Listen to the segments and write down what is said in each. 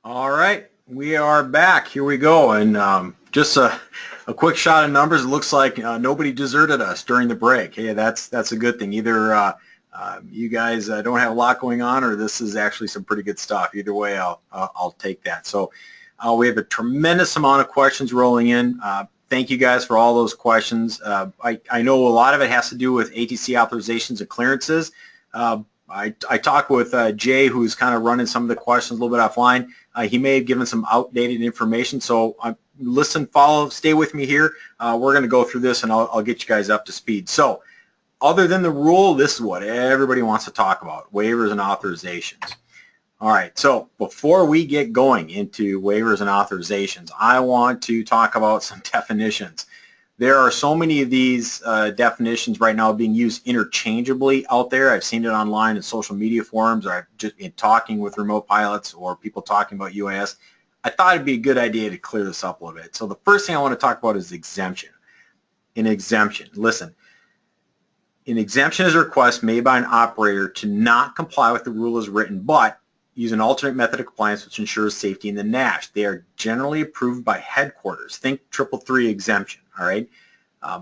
All right, we are back. Here we go. And just a quick shot of numbers. It looks like nobody deserted us during the break. Hey, that's a good thing. Either you guys don't have a lot going on, or this is actually some pretty good stuff. Either way, I'll take that. So we have a tremendous amount of questions rolling in. Thank you guys for all those questions. I know a lot of it has to do with ATC authorizations and clearances. I talked with Jay, who's kind of running some of the questions a little bit offline. He may have given some outdated information, so listen, follow, stay with me here. We're going to go through this, and I'll get you guys up to speed. So other than the rule, this is what everybody wants to talk about, waivers and authorizations. All right, so before we get going into waivers and authorizations, I want to talk about some definitions. There are so many of these definitions right now being used interchangeably out there. I've seen it online in social media forums, or I've just been talking with remote pilots or people talking about UAS. I thought it'd be a good idea to clear this up a little bit. So the first thing I want to talk about is exemption. An exemption, listen, an exemption is a request made by an operator to not comply with the rule as written, but use an alternate method of compliance which ensures safety in the NASH. They are generally approved by headquarters. Think 333 exemption, all right?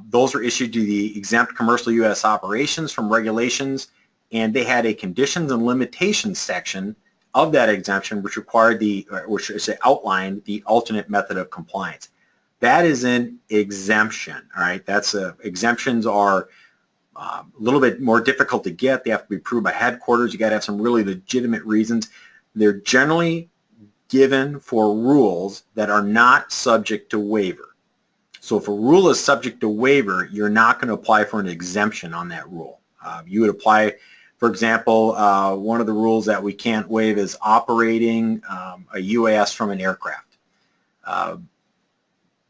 Those are issued to the exempt commercial U.S. operations from regulations, and they had a conditions and limitations section of that exemption which required outlined the alternate method of compliance. That is an exemption, all right? Exemptions are a little bit more difficult to get. They have to be approved by headquarters. You got to have some really legitimate reasons. They're generally given for rules that are not subject to waiver. So if a rule is subject to waiver, you're not going to apply for an exemption on that rule. You would apply, for example, one of the rules that we can't waive is operating a UAS from an aircraft.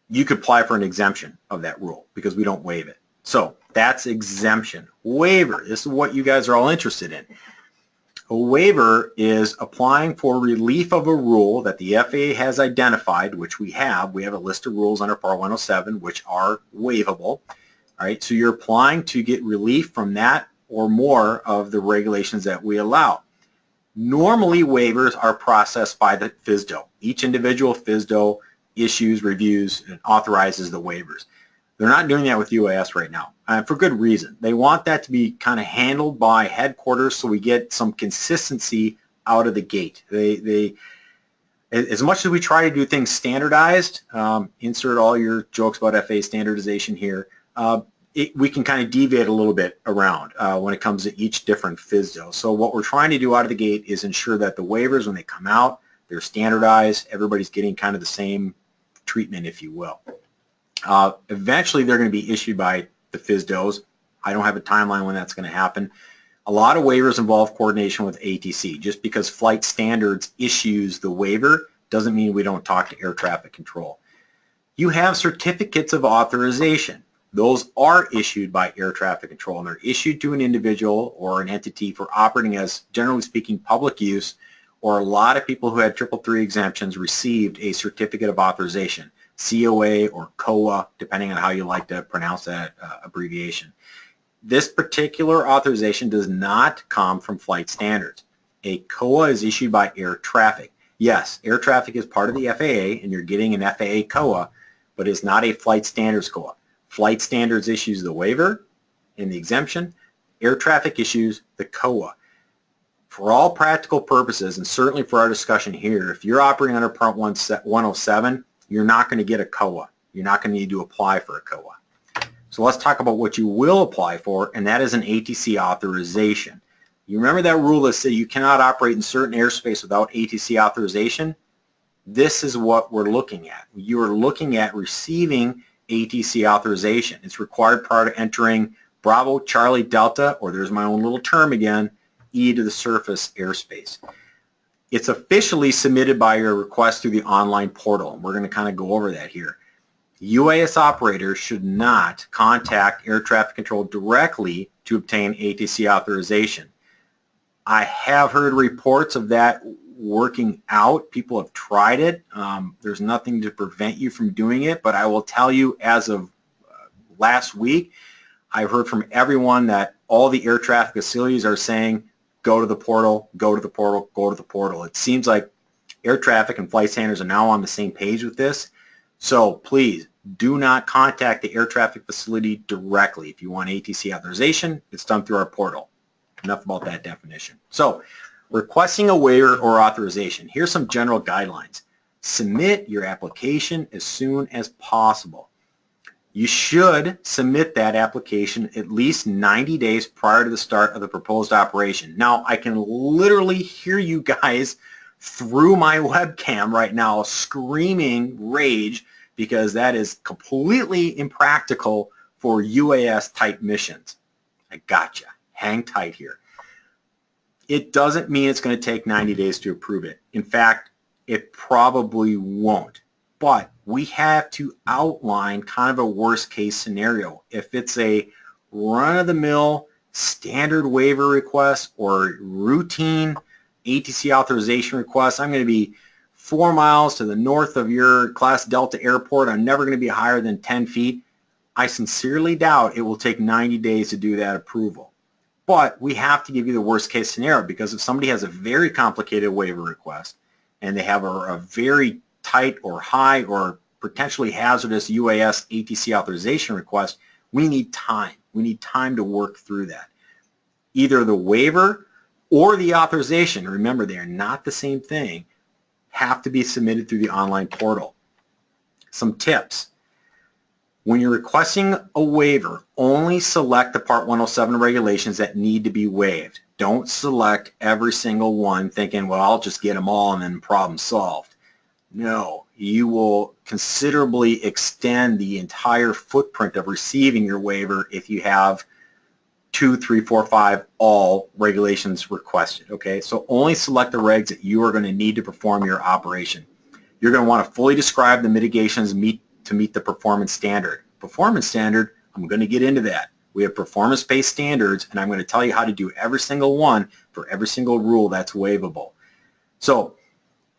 You could apply for an exemption of that rule because we don't waive it. So that's exemption. Waiver, this is what you guys are all interested in. A waiver is applying for relief of a rule that the FAA has identified, which we have. We have a list of rules under Part 107 which are waivable. All right, so you're applying to get relief from that or more of the regulations that we allow. Normally, waivers are processed by the FSDO. Each individual FSDO issues, reviews, and authorizes the waivers. They're not doing that with UAS right now, for good reason. They want that to be kind of handled by headquarters so we get some consistency out of the gate. As much as we try to do things standardized, insert all your jokes about FAA standardization here, we can kind of deviate a little bit around when it comes to each different FSDO. So what we're trying to do out of the gate is ensure that the waivers, when they come out, they're standardized. Everybody's getting kind of the same treatment, if you will. Eventually, they're going to be issued by the FSDOs. I don't have a timeline when that's going to happen. A lot of waivers involve coordination with ATC. Just because Flight Standards issues the waiver doesn't mean we don't talk to air traffic control. You have certificates of authorization. Those are issued by air traffic control, and they're issued to an individual or an entity for operating as, generally speaking, public use, or a lot of people who had 333 exemptions received a certificate of authorization. COA or COA, depending on how you like to pronounce that abbreviation. This particular authorization does not come from Flight Standards. A COA is issued by air traffic. Yes, air traffic is part of the FAA, and you're getting an FAA COA, but it's not a Flight Standards COA. Flight Standards issues the waiver and the exemption. Air traffic issues the COA. For all practical purposes, and certainly for our discussion here, if you're operating under Part 107, you're not going to get a COA. You're not going to need to apply for a COA. So let's talk about what you will apply for, and that is an ATC authorization. You remember that rule that said you cannot operate in certain airspace without ATC authorization? This is what we're looking at. You are looking at receiving ATC authorization. It's required prior to entering Bravo, Charlie, Delta, or there's my own little term again, E to the surface airspace. It's officially submitted by your request through the online portal, and we're going to kind of go over that here. UAS operators should not contact air traffic control directly to obtain ATC authorization. I have heard reports of that working out. People have tried it. There's nothing to prevent you from doing it, but I will tell you, as of last week, I've heard from everyone that all the air traffic facilities are saying, go to the portal, go to the portal, go to the portal. It seems like Air traffic and flight standards are now on the same page with this. So please do not contact the air traffic facility directly. If you want ATC authorization, it's done through our portal. Enough about that definition. So requesting a waiver or authorization. Here's some general guidelines. Submit your application as soon as possible. You should submit that application at least 90 days prior to the start of the proposed operation. Now, I can literally hear you guys through my webcam right now screaming rage because that is completely impractical for UAS type missions. I gotcha. Hang tight here. It doesn't mean it's going to take 90 days to approve it. In fact, it probably won't. But we have to outline kind of a worst case scenario. If it's a run-of-the-mill standard waiver request or routine ATC authorization request, I'm going to be 4 miles to the north of your Class Delta airport. I'm never going to be higher than 10 feet. I sincerely doubt it will take 90 days to do that approval. But we have to give you the worst case scenario, because if somebody has a very complicated waiver request and they have a very tight or high or potentially hazardous UAS ATC authorization request, we need time. We need time to work through that. Either the waiver or the authorization, remember they are not the same thing, have to be submitted through the online portal. Some tips. When you're requesting a waiver, only select the Part 107 regulations that need to be waived. Don't select every single one thinking, well, I'll just get them all and then problem solved. No, you will considerably extend the entire footprint of receiving your waiver if you have 2, 3, 4, 5 all regulations requested. Okay, so only select the regs that you are going to need to perform your operation. You're going to want to fully describe the mitigations to meet the performance standard. Performance standard, I'm going to get into that. We have performance-based standards, and I'm going to tell you how to do every single one for every single rule that's waivable. So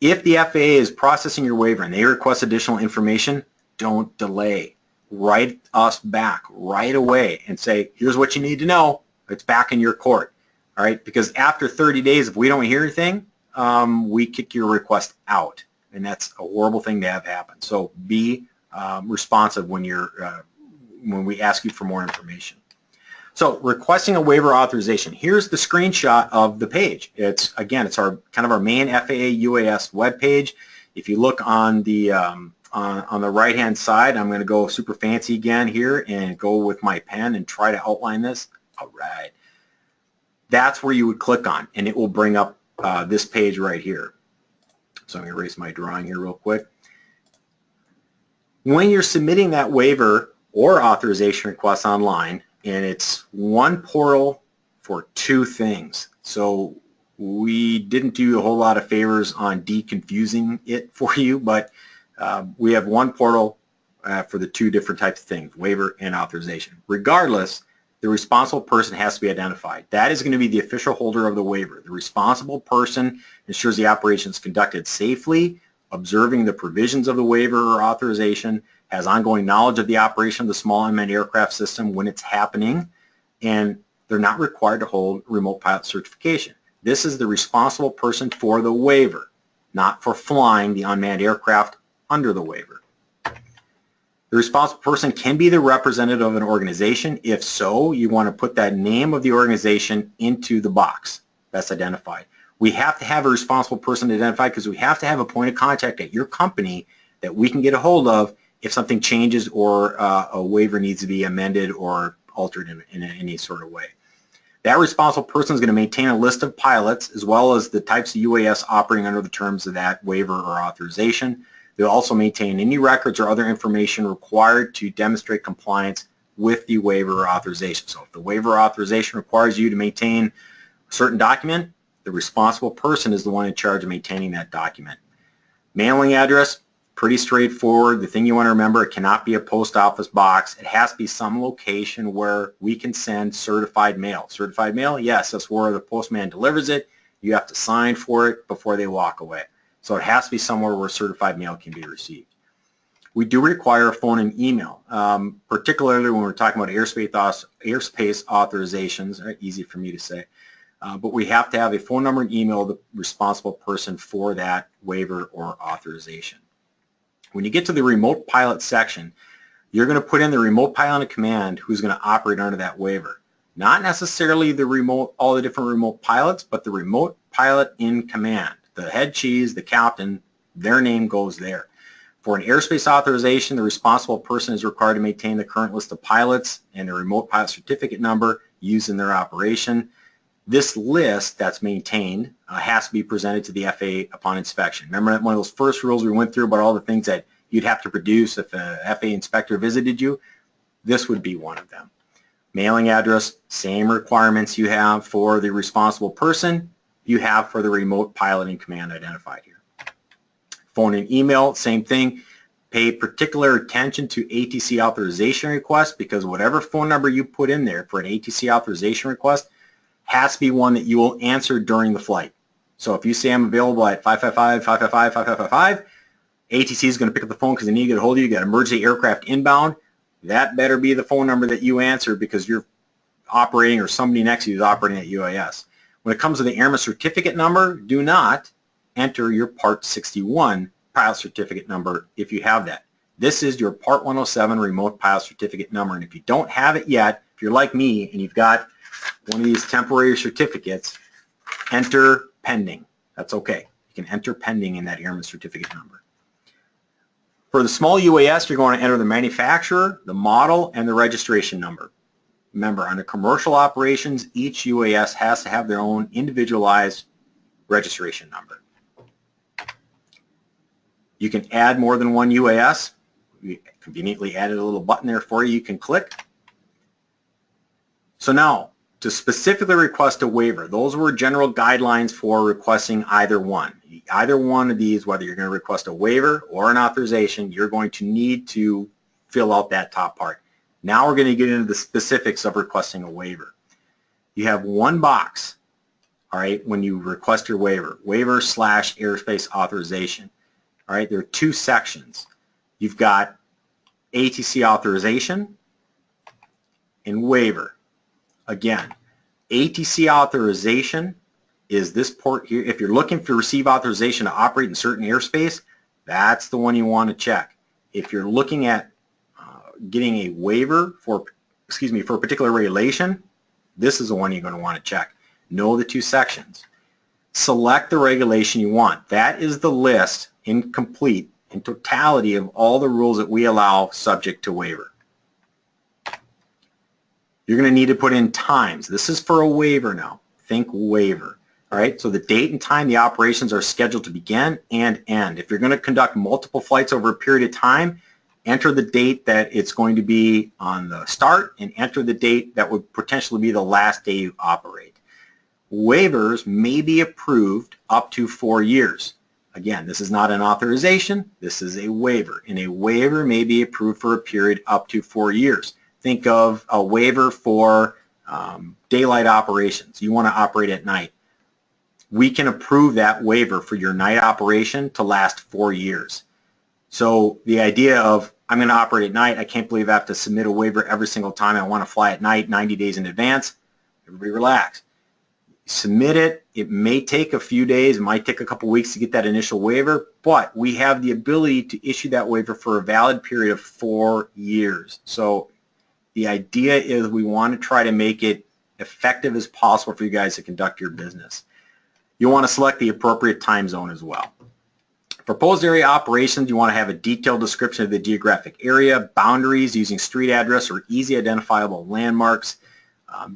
if the FAA is processing your waiver and they request additional information, don't delay. Write us back right away and say, here's what you need to know. It's back in your court. All right? Because after 30 days, if we don't hear anything, we kick your request out. And that's a horrible thing to have happen. So be responsive when we ask you for more information. So requesting a waiver authorization. Here's the screenshot of the page. It's again, it's our kind of our main FAA UAS web page. If you look on the right hand side, I'm going to go super fancy again here and go with my pen and try to outline this. All right, that's where you would click on, and it will bring up this page right here. So I'm going to erase my drawing here real quick. When you're submitting that waiver or authorization request online, and it's one portal for two things. So we didn't do a whole lot of favors on deconfusing it for you, but we have one portal for the two different types of things, waiver and authorization. Regardless, the responsible person has to be identified. That is going to be the official holder of the waiver. The responsible person ensures the operation is conducted safely, observing the provisions of the waiver or authorization, has ongoing knowledge of the operation of the small unmanned aircraft system when it's happening, and they're not required to hold remote pilot certification. This is the responsible person for the waiver, not for flying the unmanned aircraft under the waiver. The responsible person can be the representative of an organization. If so, you want to put that name of the organization into the box that's identified. We have to have a responsible person identified because we have to have a point of contact at your company that we can get a hold of if something changes or a waiver needs to be amended or altered in any sort of way. That responsible person is going to maintain a list of pilots as well as the types of UAS operating under the terms of that waiver or authorization. They'll also maintain any records or other information required to demonstrate compliance with the waiver or authorization. So if the waiver or authorization requires you to maintain a certain document, the responsible person is the one in charge of maintaining that document. Mailing address, pretty straightforward. The thing you want to remember, it cannot be a post office box. It has to be some location where we can send certified mail. Certified mail, yes, that's where the postman delivers it. You have to sign for it before they walk away. So it has to be somewhere where certified mail can be received. We do require a phone and email, particularly when we're talking about airspace authorizations, easy for me to say. but we have to have a phone number and email of the responsible person for that waiver or authorization. When you get to the remote pilot section, you're going to put in the remote pilot in command who's going to operate under that waiver. Not necessarily the remote, all the different remote pilots, but the remote pilot in command. The head cheese, the captain, their name goes there. For an airspace authorization, the responsible person is required to maintain the current list of pilots and the remote pilot certificate number used in their operation. This list that's maintained has to be presented to the FAA upon inspection. Remember that one of those first rules we went through about all the things that you'd have to produce if a FAA inspector visited you? This would be one of them. Mailing address, same requirements you have for the responsible person, you have for the remote pilot in command identified here. Phone and email, same thing. Pay particular attention to ATC authorization requests, because whatever phone number you put in there for an ATC authorization request has to be one that you will answer during the flight. So if you say I'm available at 555-555-5555, ATC is going to pick up the phone because they need to get a hold of you. You got emergency aircraft inbound. That better be the phone number that you answer, because you're operating or somebody next to you is operating at UAS. When it comes to the airman certificate number, do not enter your Part 61 pilot certificate number if you have that. This is your Part 107 remote pilot certificate number, and if you don't have it yet, if you're like me and you've got one of these temporary certificates, enter pending. That's okay. You can enter pending in that airman certificate number. For the small UAS, you're going to enter the manufacturer, the model, and the registration number. Remember, under commercial operations, each UAS has to have their own individualized registration number. You can add more than one UAS. We conveniently added a little button there for you. You can click. So now, to specifically request a waiver, those were general guidelines for requesting either one. Either one of these, whether you're going to request a waiver or an authorization, you're going to need to fill out that top part. Now we're going to get into the specifics of requesting a waiver. You have one box, all right, when you request your waiver, waiver/airspace authorization. All right, there are two sections. You've got ATC authorization and waiver. Again, ATC authorization is this port here. If you're looking to receive authorization to operate in certain airspace, that's the one you want to check. If you're looking at getting a waiver for a particular regulation, this is the one you're going to want to check. Know the two sections. Select the regulation you want. That is the list in totality of all the rules that we allow subject to waiver. You're going to need to put in times. This is for a waiver now. Think waiver. All right, so the date and time the operations are scheduled to begin and end. If you're going to conduct multiple flights over a period of time, enter the date that it's going to be on the start and enter the date that would potentially be the last day you operate. Waivers may be approved up to 4 years. Again, this is not an authorization, this is a waiver, and a waiver may be approved for a period up to 4 years. Think of a waiver for daylight operations. You want to operate at night. We can approve that waiver for your night operation to last 4 years. So the idea of, I'm going to operate at night, I can't believe I have to submit a waiver every single time I want to fly at night 90 days in advance. Everybody relax. Submit it. It may take a few days, it might take a couple weeks to get that initial waiver, but we have the ability to issue that waiver for a valid period of 4 years. So the idea is we want to try to make it effective as possible for you guys to conduct your business. You want to select the appropriate time zone as well. Proposed area operations, you want to have a detailed description of the geographic area, boundaries using street address or easy identifiable landmarks,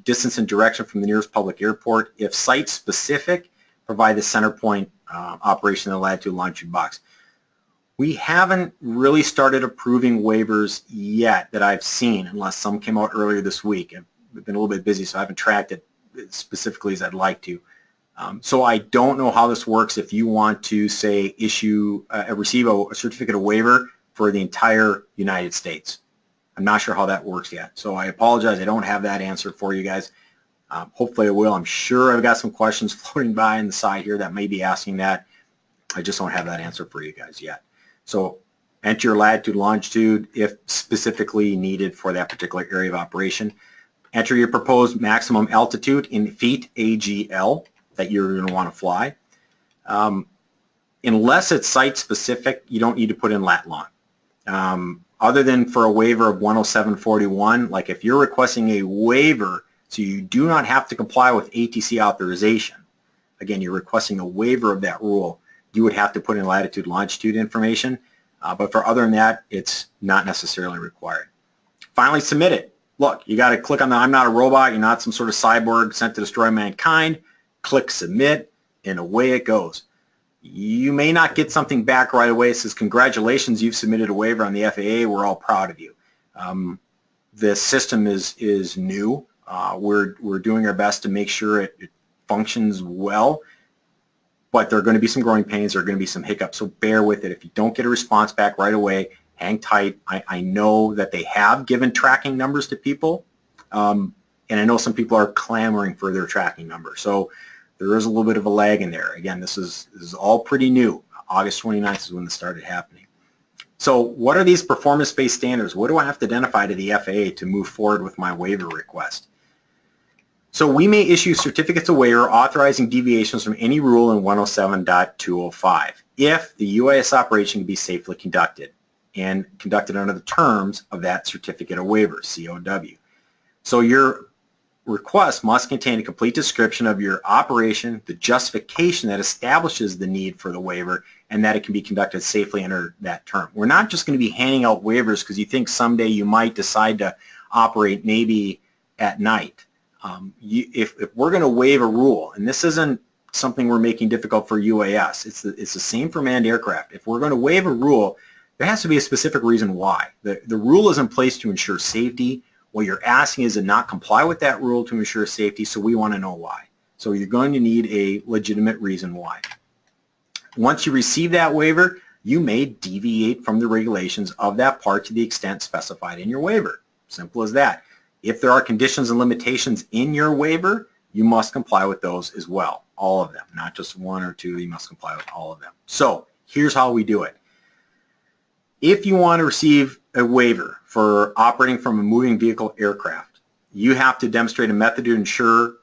distance and direction from the nearest public airport. If site specific, provide the center point operation in the latitude longitude box. We haven't really started approving waivers yet that I've seen, unless some came out earlier this week. I've been a little bit busy, so I haven't tracked it specifically as I'd like to. So I don't know how this works if you want to, say, receive a certificate of waiver for the entire United States. I'm not sure how that works yet. So I apologize. I don't have that answer for you guys. Hopefully I will. I'm sure I've got some questions floating by on the side here that may be asking that. I just don't have that answer for you guys yet. So enter your latitude, longitude if specifically needed for that particular area of operation. Enter your proposed maximum altitude in feet AGL that you're going to want to fly. Unless it's site specific, you don't need to put in lat long. Other than for a waiver of 107.41, like if you're requesting a waiver so you do not have to comply with ATC authorization, again, you're requesting a waiver of that rule, you would have to put in latitude, longitude information. But for other than that, it's not necessarily required. Finally, submit it. Look, you got to click on the I'm not a robot, you're not some sort of cyborg sent to destroy mankind. Click submit, and away it goes. You may not get something back right away. It says, congratulations, you've submitted a waiver on the FAA. We're all proud of you. The system is new. We're doing our best to make sure it functions well, but there are going to be some growing pains. There are going to be some hiccups, so bear with it. If you don't get a response back right away, hang tight. I know that they have given tracking numbers to people, and I know some people are clamoring for their tracking number. So there is a little bit of a lag in there. Again, this is all pretty new. August 29th is when this started happening. So what are these performance-based standards? What do I have to identify to the FAA to move forward with my waiver request? So we may issue certificates of waiver authorizing deviations from any rule in 107.205 if the UAS operation can be safely conducted and conducted under the terms of that certificate of waiver, COW. So your request must contain a complete description of your operation, the justification that establishes the need for the waiver, and that it can be conducted safely under that term. We're not just going to be handing out waivers because you think someday you might decide to operate maybe at night. If we're going to waive a rule, and this isn't something we're making difficult for UAS, it's the same for manned aircraft. If we're going to waive a rule, there has to be a specific reason why. The rule is in place to ensure safety. What you're asking is to not comply with that rule to ensure safety, so we want to know why. So you're going to need a legitimate reason why. Once you receive that waiver, you may deviate from the regulations of that part to the extent specified in your waiver. Simple as that. If there are conditions and limitations in your waiver, you must comply with those as well. All of them, not just one or two, you must comply with all of them. So here's how we do it. If you want to receive a waiver for operating from a moving vehicle aircraft, you have to demonstrate a method to ensure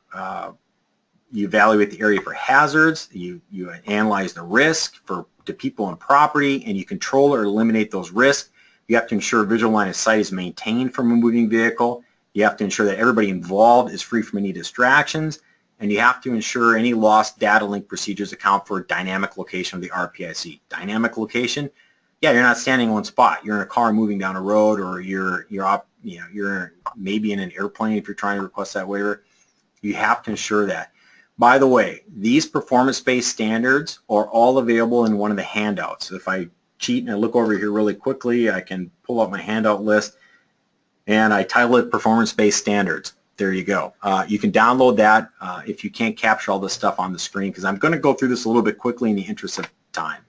you evaluate the area for hazards, you analyze the risk to people and property, and you control or eliminate those risks. You have to ensure visual line of sight is maintained from a moving vehicle. You have to ensure that everybody involved is free from any distractions, and you have to ensure any lost data link procedures account for dynamic location of the RPIC. Dynamic location, yeah, you're not standing in one spot. You're in a car moving down a road, or you're maybe in an airplane if you're trying to request that waiver. You have to ensure that. By the way, these performance-based standards are all available in one of the handouts. So if I cheat and I look over here really quickly, I can pull up my handout list and I title it Performance-Based Standards. There you go. You can download that if you can't capture all this stuff on the screen, because I'm going to go through this a little bit quickly in the interest of time.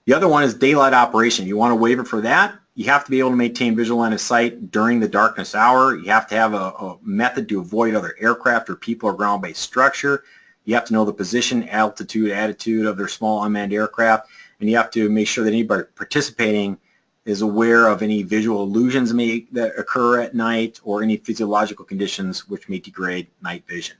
The other one is daylight operation. You want a waiver for that? You have to be able to maintain visual line of sight during the darkness hour. You have to have a method to avoid other aircraft or people or ground-based structure. You have to know the position, altitude, attitude of their small unmanned aircraft, and you have to make sure that anybody participating is aware of any visual illusions that occur at night or any physiological conditions which may degrade night vision.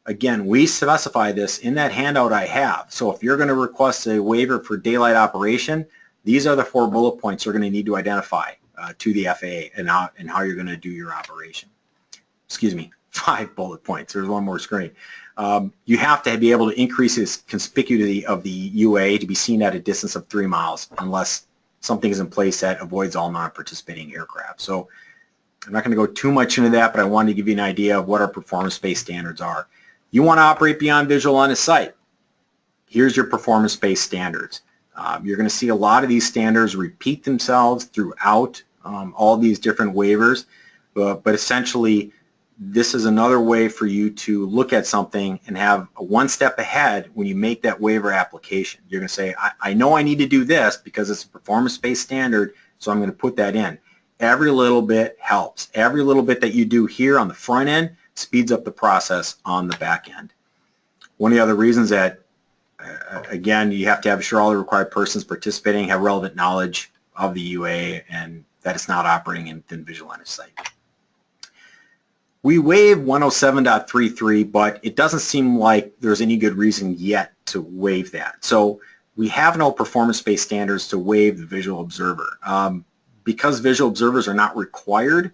Again, we specify this in that handout I have. So if you're going to request a waiver for daylight operation, these are the 4 bullet points you're going to need to identify to the FAA and how you're going to do your operation. Excuse me, 5 bullet points. There's one more screen. You have to be able to increase the conspicuity of the UA to be seen at a distance of 3 miles unless something is in place that avoids all non-participating aircraft. So I'm not going to go too much into that, but I wanted to give you an idea of what our performance-based standards are. You want to operate beyond visual line of sight. Here's your performance-based standards. You're going to see a lot of these standards repeat themselves throughout all these different waivers, but essentially this is another way for you to look at something and have a one step ahead when you make that waiver application. You're going to say, I know I need to do this because it's a performance-based standard, so I'm going to put that in. Every little bit helps. Every little bit that you do here on the front end speeds up the process on the back end. One of the other reasons that, again, you have to have sure all the required persons participating have relevant knowledge of the UA and that it's not operating in visual line of sight. We waive 107.33, but it doesn't seem like there's any good reason yet to waive that. So we have no performance-based standards to waive the visual observer. Because visual observers are not required,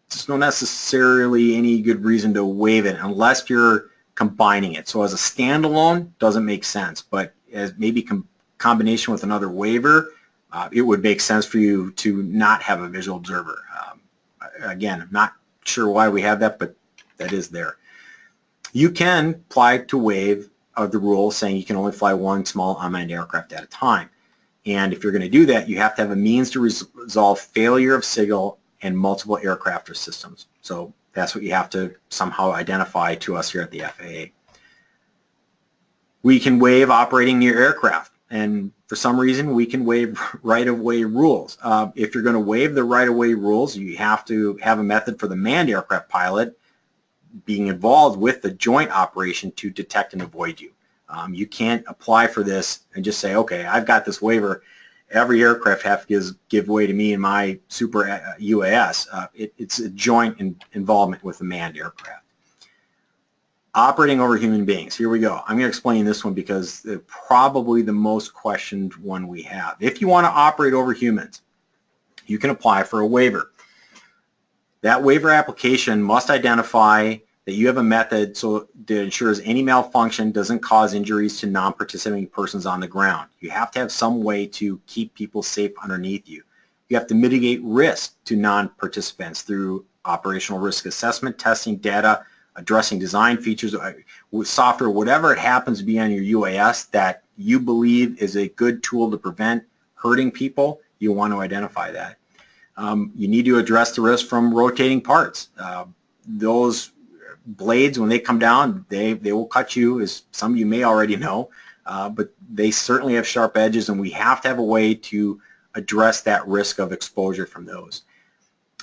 there's not necessarily any good reason to waive it unless you're combining it. So as a standalone, doesn't make sense, but as maybe combination with another waiver, it would make sense for you to not have a visual observer. Again, I'm not sure why we have that, but that is there. You can apply to waive the rule saying you can only fly one small unmanned aircraft at a time. And if you're going to do that, you have to have a means to resolve failure of signal and multiple aircraft or systems. So that's what you have to somehow identify to us here at the FAA. We can waive operating near aircraft, and for some reason we can waive right-of-way rules. If you're going to waive the right-of-way rules, you have to have a method for the manned aircraft pilot being involved with the joint operation to detect and avoid you. You can't apply for this and just say, okay, I've got this waiver. Every aircraft has to give way to me in my super UAS. It's a joint involvement with the manned aircraft. Operating over human beings. Here we go. I'm going to explain this one because it's probably the most questioned one we have. If you want to operate over humans, you can apply for a waiver. That waiver application must identify that you have a method so that ensures any malfunction doesn't cause injuries to non-participating persons on the ground. You have to have some way to keep people safe underneath you. You have to mitigate risk to non-participants through operational risk assessment, testing data, addressing design features, with software, whatever it happens to be on your UAS that you believe is a good tool to prevent hurting people, you want to identify that. You need to address the risk from rotating parts. Those blades, when they come down, they will cut you, as some of you may already know, but they certainly have sharp edges, and we have to have a way to address that risk of exposure from those.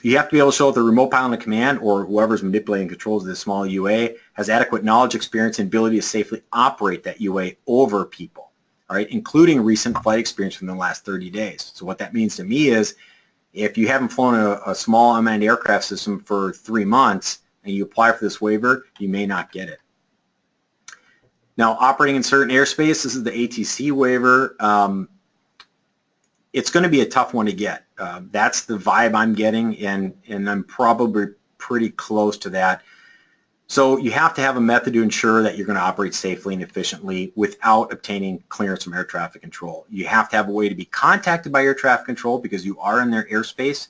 You have to be able to show that the remote pilot in command or whoever's manipulating controls of the small UA has adequate knowledge, experience, and ability to safely operate that UA over people, all right, including recent flight experience from the last 30 days. So what that means to me is if you haven't flown a small unmanned aircraft system for 3 months and you apply for this waiver, you may not get it. Now, operating in certain airspace, this is the ATC waiver. It's going to be a tough one to get. That's the vibe I'm getting, and I'm probably pretty close to that. So you have to have a method to ensure that you're going to operate safely and efficiently without obtaining clearance from air traffic control. You have to have a way to be contacted by air traffic control because you are in their airspace.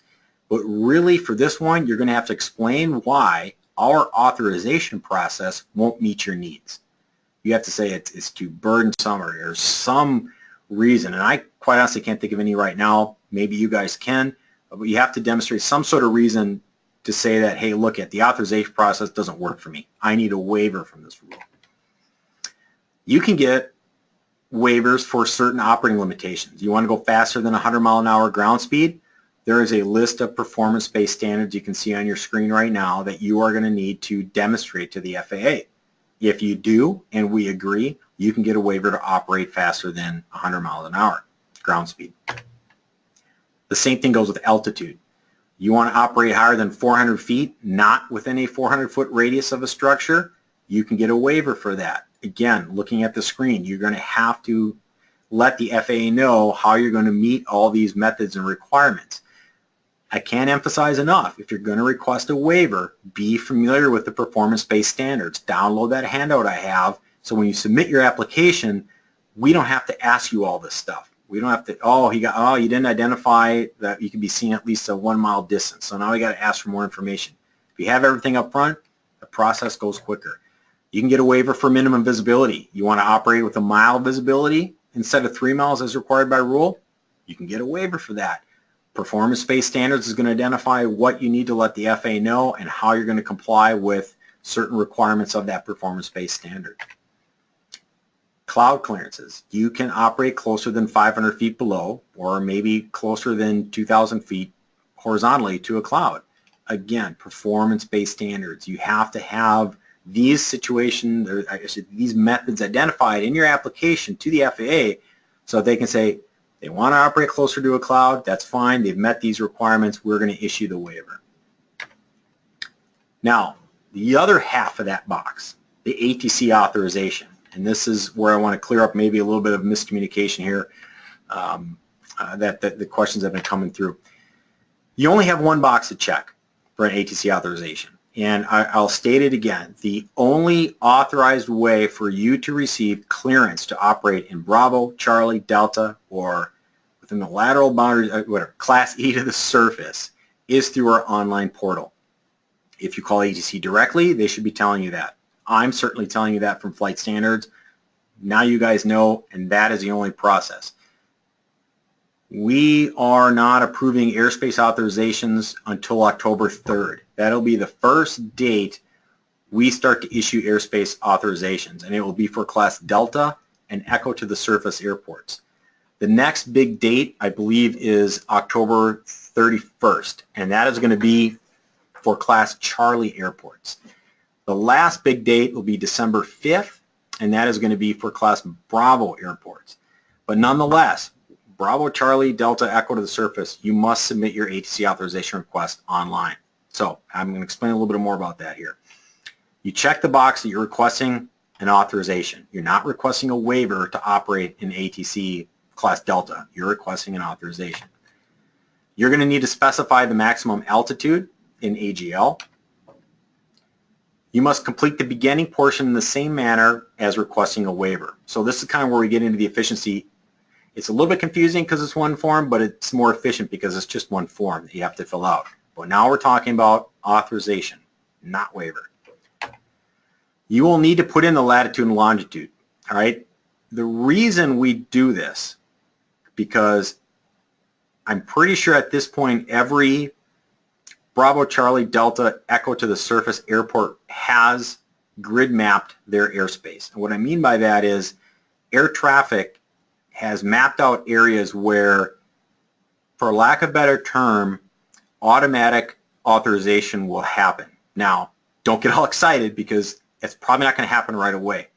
But really, for this one, you're going to have to explain why our authorization process won't meet your needs. You have to say it's too burdensome or there's some reason, and I quite honestly can't think of any right now. Maybe you guys can, but you have to demonstrate some sort of reason to say that, hey, look, the authorization process doesn't work for me. I need a waiver from this rule. You can get waivers for certain operating limitations. You want to go faster than 100-mile-an-hour ground speed? There is a list of performance-based standards you can see on your screen right now that you are going to need to demonstrate to the FAA. If you do, and we agree, you can get a waiver to operate faster than 100 miles an hour ground speed. The same thing goes with altitude. You want to operate higher than 400 feet, not within a 400-foot radius of a structure, you can get a waiver for that. Again, looking at the screen, you're going to have to let the FAA know how you're going to meet all these methods and requirements. I can't emphasize enough, if you're going to request a waiver, be familiar with the performance-based standards. Download that handout I have, so when you submit your application, we don't have to ask you all this stuff. We don't have to, you didn't identify that you can be seen at least a 1-mile distance, so now we got to ask for more information. If you have everything up front, the process goes quicker. You can get a waiver for minimum visibility. You want to operate with a mile visibility instead of 3 miles as required by rule? You can get a waiver for that. Performance-based standards is going to identify what you need to let the FAA know and how you're going to comply with certain requirements of that performance-based standard. Cloud clearances. You can operate closer than 500 feet below or maybe closer than 2,000 feet horizontally to a cloud. Again, performance-based standards. You have to have these situations, or these methods identified in your application to the FAA so they can say, they want to operate closer to a cloud, that's fine, they've met these requirements, we're going to issue the waiver. Now, the other half of that box, the ATC authorization, and this is where I want to clear up maybe a little bit of miscommunication here that the questions have been coming through. You only have one box to check for an ATC authorization. And I'll state it again. The only authorized way for you to receive clearance to operate in Bravo, Charlie, Delta, or within the lateral boundary, whatever, Class E to the surface, is through our online portal. If you call ATC directly, they should be telling you that. I'm certainly telling you that from Flight Standards. Now you guys know, and that is the only process. We are not approving airspace authorizations until October 3rd. That'll be the first date we start to issue airspace authorizations, and it will be for Class Delta and Echo to the surface airports. The next big date, I believe, is October 31st, and that is going to be for Class Charlie airports. The last big date will be December 5th, and that is going to be for Class Bravo airports. But nonetheless, Bravo, Charlie, Delta, Echo to the surface, you must submit your ATC authorization request online. So I'm going to explain a little bit more about that here. You check the box that you're requesting an authorization. You're not requesting a waiver to operate in ATC Class Delta. You're requesting an authorization. You're going to need to specify the maximum altitude in AGL. You must complete the beginning portion in the same manner as requesting a waiver. So this is kind of where we get into the efficiency. It's a little bit confusing because it's one form, but it's more efficient because it's just one form that you have to fill out. But now we're talking about authorization, not waiver. You will need to put in the latitude and longitude, all right? The reason we do this, because I'm pretty sure at this point every Bravo, Charlie, Delta, Echo to the surface airport has grid mapped their airspace. And what I mean by that is air traffic has mapped out areas where, for lack of a better term, automatic authorization will happen. Now, don't get all excited because it's probably not going to happen right away.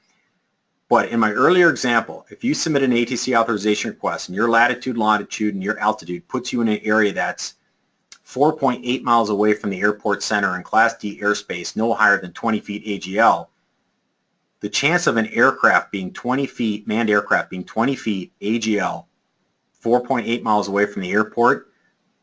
But in my earlier example, if you submit an ATC authorization request and your latitude, longitude, and your altitude puts you in an area that's 4.8 miles away from the airport center in Class D airspace, no higher than 20 feet AGL, the chance of an aircraft being 20 feet, manned aircraft being 20 feet AGL, 4.8 miles away from the airport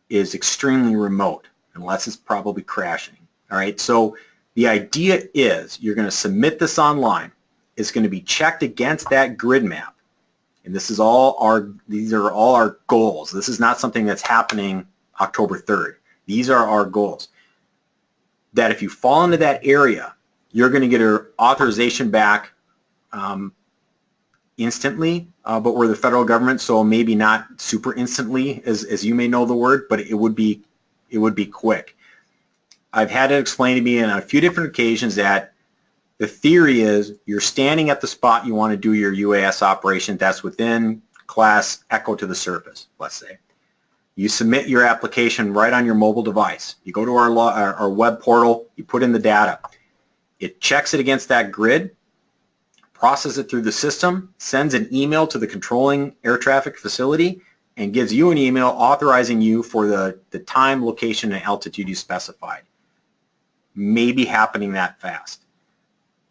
is extremely remote, unless it's probably crashing. All right, so the idea is you're going to submit this online. It's going to be checked against that grid map, and these are all our goals. This is not something that's happening October 3rd. These are our goals. That if you fall into that area, you're going to get an authorization back instantly, but we're the federal government, so maybe not super instantly, as you may know the word, but it would be quick. I've had it explained to me on a few different occasions that the theory is you're standing at the spot you want to do your UAS operation that's within Class Echo to the surface, let's say. You submit your application right on your mobile device. You go to our web portal, you put in the data. It checks it against that grid, processes it through the system, sends an email to the controlling air traffic facility, and gives you an email authorizing you for the time, location, and altitude you specified. Maybe happening that fast.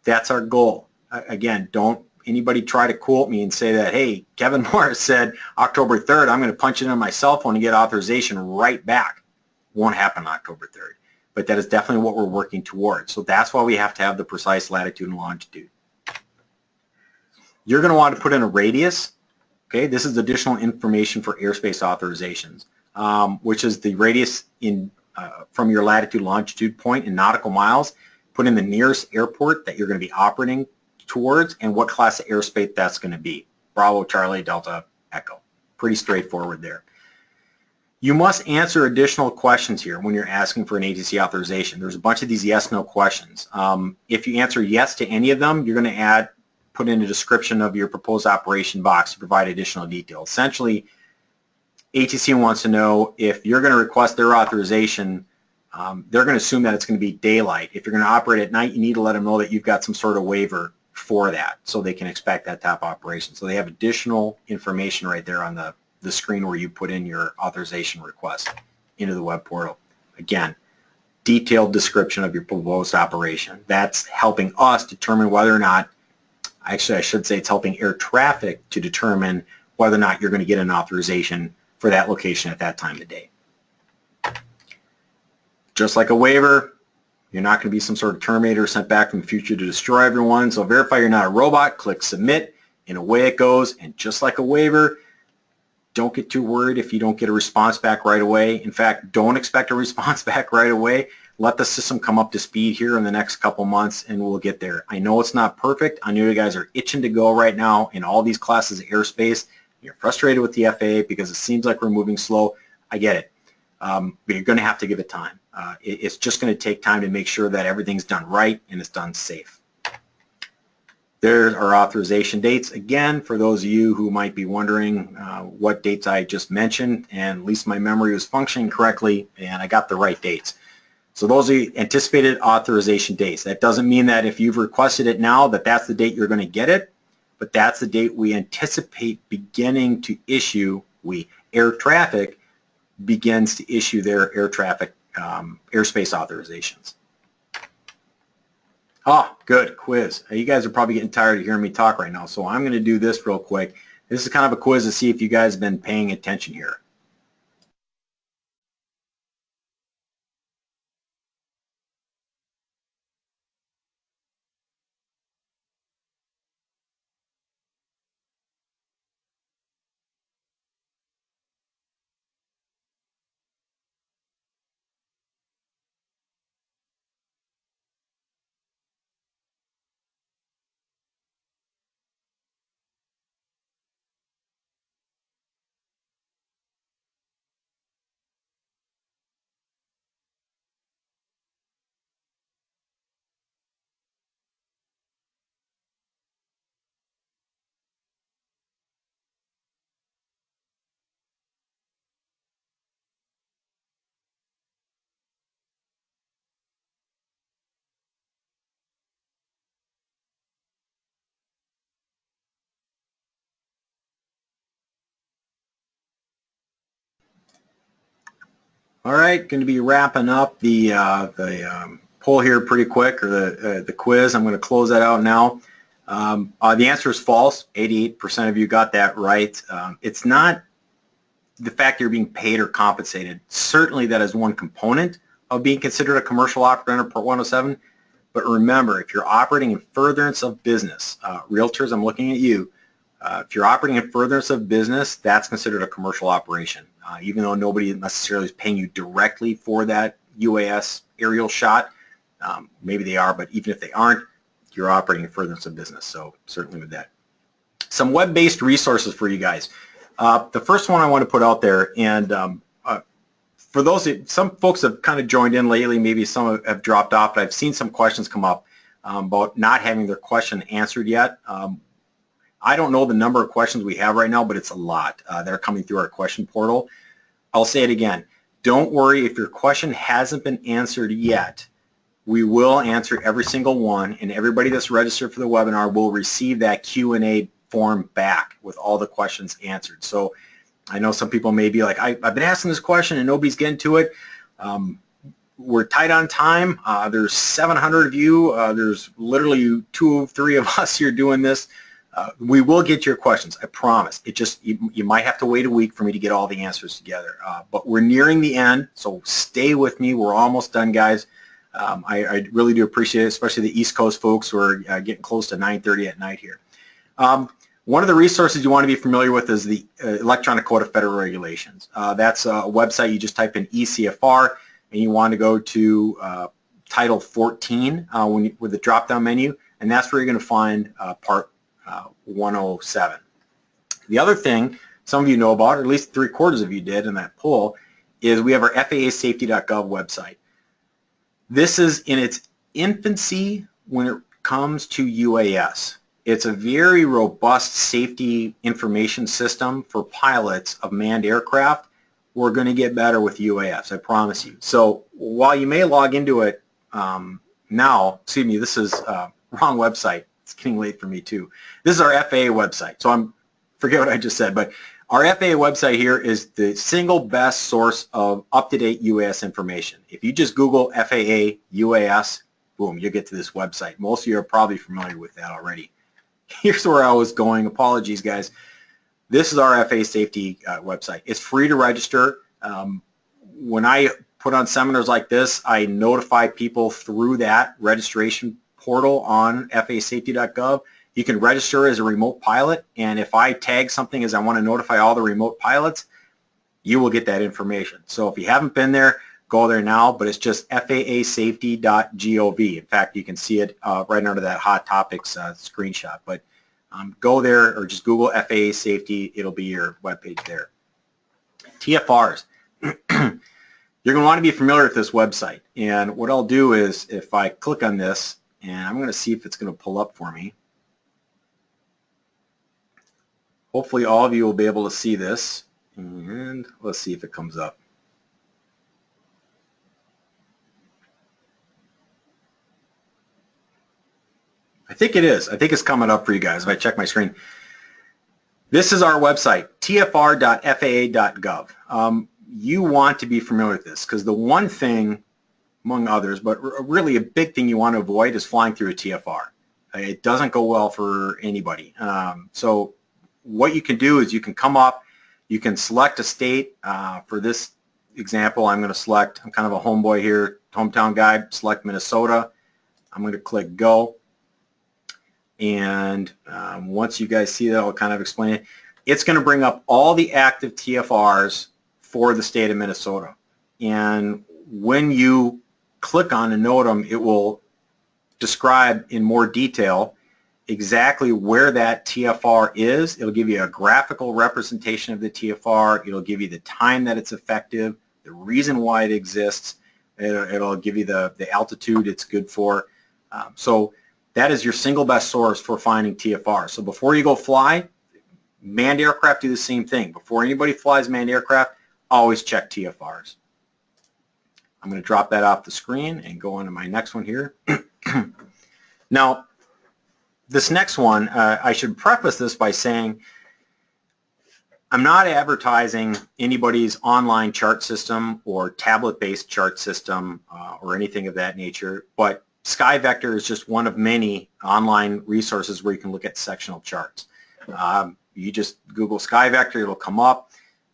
That's our goal. Again, don't anybody try to quote me and say that, hey, Kevin Morris said October 3rd, I'm going to punch it in my cell phone and get authorization right back. Won't happen on October 3rd. But that is definitely what we're working towards. So that's why we have to have the precise latitude and longitude. You're going to want to put in a radius. Okay, this is additional information for airspace authorizations, which is the radius in from your latitude longitude point in nautical miles. Put in the nearest airport that you're going to be operating towards and what class of airspace that's going to be. Bravo, Charlie, Delta, Echo. Pretty straightforward there. You must answer additional questions here when you're asking for an ATC authorization. There's a bunch of these yes/no questions. If you answer yes to any of them, you're going to put in a description of your proposed operation box to provide additional detail. Essentially, ATC wants to know if you're going to request their authorization, they're going to assume that it's going to be daylight. If you're going to operate at night, you need to let them know that you've got some sort of waiver for that so they can expect that type of operation. So they have additional information right there on the screen where you put in your authorization request into the web portal. Again, detailed description of your proposed operation. That's helping us determine whether or not, actually I should say it's helping air traffic to determine whether or not you're going to get an authorization for that location at that time of day. Just like a waiver, you're not going to be some sort of terminator sent back from the future to destroy everyone. So verify you're not a robot, click submit, and away it goes. And just like a waiver, don't get too worried if you don't get a response back right away. In fact, don't expect a response back right away. Let the system come up to speed here in the next couple months and we'll get there. I know it's not perfect. I know you guys are itching to go right now in all these classes of airspace. You're frustrated with the FAA because it seems like we're moving slow. I get it. But you're going to have to give it time. It's just going to take time to make sure that everything's done right and it's done safe. There's our authorization dates. Again, for those of you who might be wondering what dates I just mentioned, and at least my memory was functioning correctly and I got the right dates. So those are anticipated authorization dates. That doesn't mean that if you've requested it now that that's the date you're going to get it, but that's the date we anticipate beginning to issue. Air traffic begins to issue their air traffic airspace authorizations. Oh, good, quiz. You guys are probably getting tired of hearing me talk right now, so I'm going to do this real quick. This is kind of a quiz to see if you guys have been paying attention here. All right, going to be wrapping up the poll here pretty quick, or the quiz. I'm going to close that out now. The answer is false. 88% of you got that right. It's not the fact you're being paid or compensated. Certainly that is one component of being considered a commercial operator under Part 107. But remember, if you're operating in furtherance of business, realtors, I'm looking at you. If you're operating in furtherance of business, that's considered a commercial operation. Even though nobody necessarily is paying you directly for that UAS aerial shot, maybe they are, but even if they aren't, you're operating in furtherance of business. So certainly with that. Some web-based resources for you guys. The first one I want to put out there, and for those, some folks have kind of joined in lately, maybe some have dropped off, but I've seen some questions come up about not having their question answered yet. I don't know the number of questions we have right now, but it's a lot that are coming through our question portal. I'll say it again. Don't worry if your question hasn't been answered yet. We will answer every single one, and everybody that's registered for the webinar will receive that Q&A form back with all the questions answered. So I know some people may be like, I've been asking this question and nobody's getting to it. We're tight on time. There's 700 of you. There's literally 2 or 3 of us here doing this. We will get your questions, I promise. It just, you might have to wait a week for me to get all the answers together. But we're nearing the end, so stay with me. We're almost done, guys. I really do appreciate it, especially the East Coast folks who are getting close to 9:30 at night here. One of the resources you want to be familiar with is the Electronic Code of Federal Regulations. That's a website. You just type in ECFR, and you want to go to Title 14 with the drop-down menu, and that's where you're going to find Part 107. The other thing some of you know about, or at least 3/4 of you did in that poll, is we have our FAAsafety.gov website. This is in its infancy when it comes to UAS. It's a very robust safety information system for pilots of manned aircraft. We're going to get better with UAS, I promise you. So while you may log into it now, excuse me, this is wrong website. It's getting late for me too. This is our FAA website. So I'm forget what I just said, but our FAA website here is the single best source of up-to-date UAS information. If you just Google FAA UAS, boom, you'll get to this website. Most of you are probably familiar with that already. Here's where I was going. Apologies, guys. This is our FAA safety website. It's free to register. When I put on seminars like this, I notify people through that registration portal on FAAsafety.gov. You can register as a remote pilot, and if I tag something as I want to notify all the remote pilots, you will get that information. So if you haven't been there, go there now, but it's just FAAsafety.gov. In fact, you can see it right under that Hot Topics screenshot. But go there or just Google FAA Safety. It'll be your webpage there. TFRs. You're going to want to be familiar with this website. And what I'll do is if I click on this, and I'm going to see if it's going to pull up for me. Hopefully all of you will be able to see this. And let's see if it comes up. I think it is. I think it's coming up for you guys if I check my screen. This is our website, tfr.faa.gov. You want to be familiar with this because the one thing, among others, but really a big thing you want to avoid is flying through a TFR. It doesn't go well for anybody. So what you can do is you can come up, you can select a state. For this example, I'm going to select, I'm kind of a homeboy here, hometown guy, select Minnesota. I'm going to click go. And once you guys see that, I'll kind of explain it. It's going to bring up all the active TFRs for the state of Minnesota. And when you click on a NOTAM, it will describe in more detail exactly where that TFR is. It'll give you a graphical representation of the TFR. It'll give you the time that it's effective, the reason why it exists. It'll give you the altitude it's good for. So that is your single best source for finding TFR. So before you go fly, manned aircraft do the same thing. Before anybody flies manned aircraft, always check TFRs. I'm going to drop that off the screen and go on to my next one here. Now, this next one, I should preface this by saying I'm not advertising anybody's online chart system or tablet-based chart system or anything of that nature, but SkyVector is just one of many online resources where you can look at sectional charts. You just Google SkyVector, it'll come up.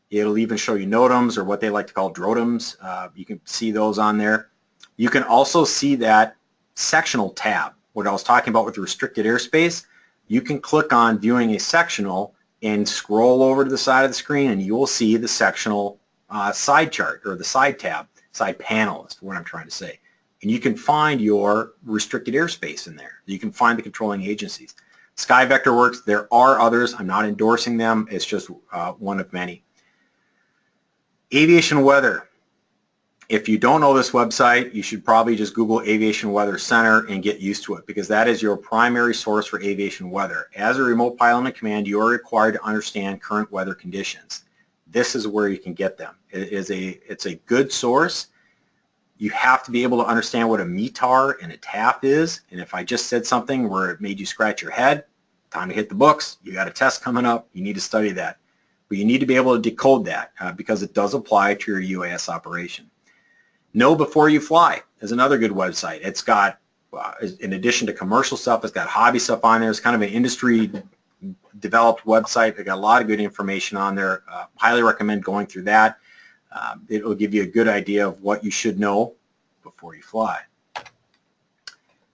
It'll even show you NOTAMs or what they like to call DROTAMs. You can see those on there. You can also see that sectional tab, what I was talking about with restricted airspace. You can click on viewing a sectional and scroll over to the side of the screen and you will see the sectional side chart or the side tab, side panel is what I'm trying to say. And you can find your restricted airspace in there. You can find the controlling agencies. SkyVector works. There are others. I'm not endorsing them. It's just one of many. Aviation weather. If you don't know this website, you should probably just Google Aviation Weather Center and get used to it because that is your primary source for aviation weather. As a remote pilot in command, you are required to understand current weather conditions. This is where you can get them. It's a good source. You have to be able to understand what a METAR and a TAF is, and if I just said something where it made you scratch your head, time to hit the books. You got a test coming up. You need to study that. But you need to be able to decode that because it does apply to your UAS operation. Know Before You Fly is another good website. It's got, in addition to commercial stuff, it's got hobby stuff on there. It's kind of an industry-developed website. They got a lot of good information on there. Highly recommend going through that. It will give you a good idea of what you should know before you fly.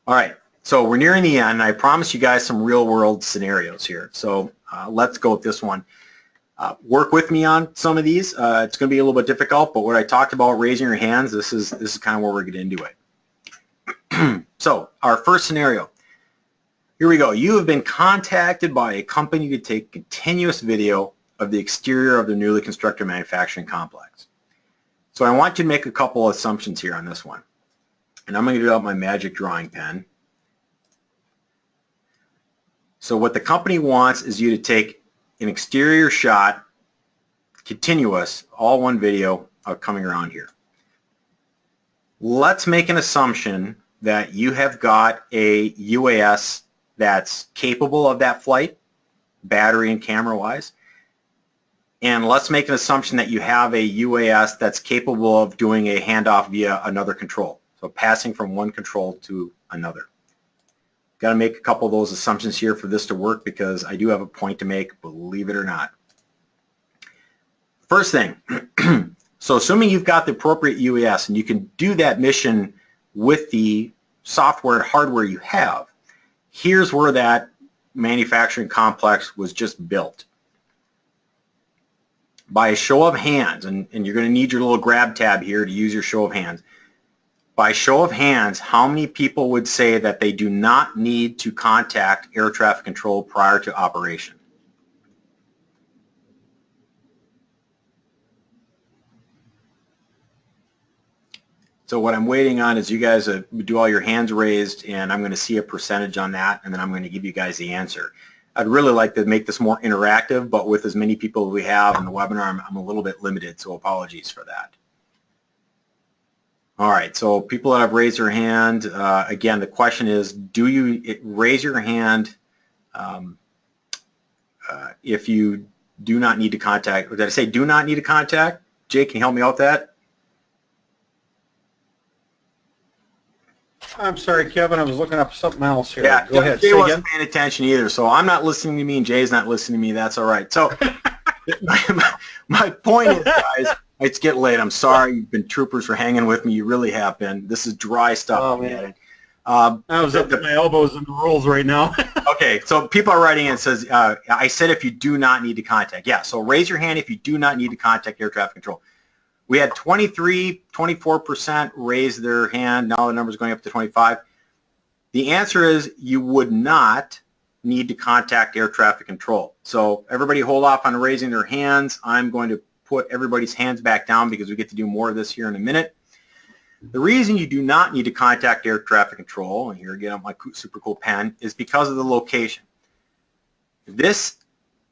All right, so we're nearing the end. I promised you guys some real-world scenarios here. So let's go with this one. Work with me on some of these. It's going to be a little bit difficult, but what I talked about raising your hands, this is kind of where we're getting into it. So our first scenario. Here we go. You have been contacted by a company to take continuous video of the exterior of the newly constructed manufacturing complex. So I want you to make a couple assumptions here on this one. And I'm going to get out my magic drawing pen. So what the company wants is you to take an exterior shot, continuous, all one video of coming around here. Let's make an assumption that you have got a UAS that's capable of that flight, battery and camera-wise. And let's make an assumption that you have a UAS that's capable of doing a handoff via another control. So passing from one control to another. Got to make a couple of those assumptions here for this to work because I do have a point to make, believe it or not. First thing, so assuming you've got the appropriate UAS and you can do that mission with the software and hardware you have, here's where that manufacturing complex was just built. By a show of hands, and you're going to need your little grab tab here to use your show of hands. By show of hands, how many people would say that they do not need to contact air traffic control prior to operation? So what I'm waiting on is you guys do all your hands raised, and I'm going to see a percentage on that, and then I'm going to give you guys the answer. I'd really like to make this more interactive, but with as many people as we have in the webinar, I'm a little bit limited, so apologies for that. All right, so people that have raised their hand, again, the question is, do you raise your hand if you do not need to contact, or did I say do not need to contact? Jake, can you help me out with that? I'm sorry, Kevin, I was looking up something else here. Yeah, go ahead. Jay Say wasn't again. paying attention either, so I'm not listening to me and Jay's not listening to me. That's all right. So my point is, guys, it's getting late. I'm sorry. You've been troopers for hanging with me. You really have been. This is dry stuff. Oh, man. I was up to my elbows in the rules right now. Okay, so people are writing in and says, I said if you do not need to contact. Yeah, so raise your hand if you do not need to contact air traffic control. We had 24% raise their hand. Now the number's going up to 25. The answer is you would not need to contact air traffic control. So everybody hold off on raising their hands. I'm going to put everybody's hands back down because we get to do more of this here in a minute. The reason you do not need to contact air traffic control, and here again on my super cool pen, is because of the location. This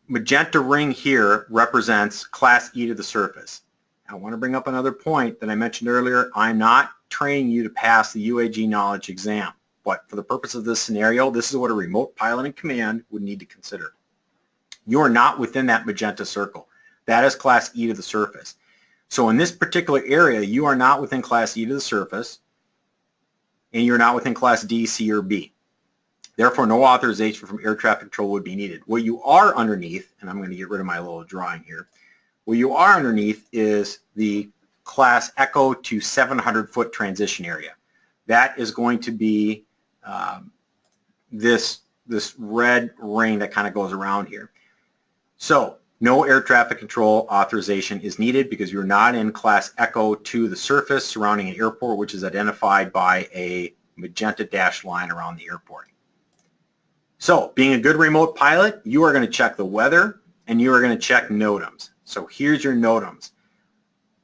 magenta ring here represents Class E to the surface. I want to bring up another point that I mentioned earlier. I'm not training you to pass the UAG knowledge exam, but for the purpose of this scenario, this is what a remote pilot in command would need to consider. You are not within that magenta circle. That is Class E to the surface. So in this particular area, you are not within Class E to the surface, and you're not within Class D, C, or B. Therefore, no authorization from air traffic control would be needed. What you are underneath, and I'm going to get rid of my little drawing here, what you are underneath is the Class Echo to 700-foot transition area. That is going to be this red ring that kind of goes around here. So no air traffic control authorization is needed because you're not in Class Echo to the surface surrounding an airport, which is identified by a magenta dashed line around the airport. So being a good remote pilot, you are going to check the weather and you are going to check NOTAMs. So here's your NOTAMs.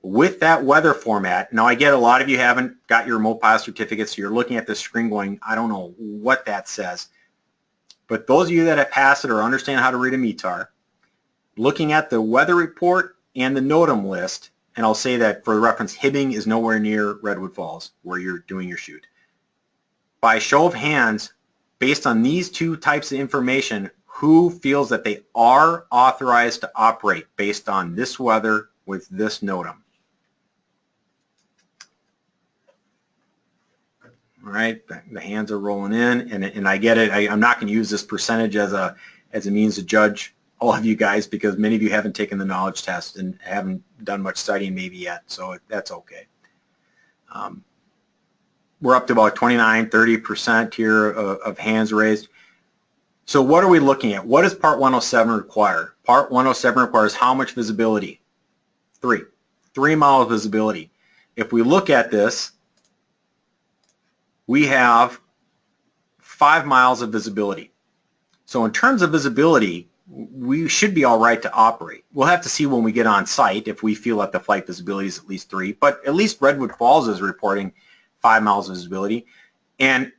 With that weather format, now I get a lot of you haven't got your remote pilot certificate, so you're looking at this screen going, I don't know what that says. But those of you that have passed it or understand how to read a METAR, looking at the weather report and the NOTAM list, and I'll say that for reference, Hibbing is nowhere near Redwood Falls where you're doing your shoot. By show of hands, based on these two types of information, who feels that they are authorized to operate based on this weather with this NOTAM? All right, the hands are rolling in, and I get it. I'm not going to use this percentage as a means to judge all of you guys because many of you haven't taken the knowledge test and haven't done much studying maybe yet, so that's okay. We're up to about 29–30% here of hands raised. So what are we looking at? What does Part 107 require? Part 107 requires how much visibility? 3 miles visibility. If we look at this, we have 5 miles of visibility. So in terms of visibility, we should be all right to operate. We'll have to see when we get on site if we feel that the flight visibility is at least 3, but at least Redwood Falls is reporting 5 miles of visibility. And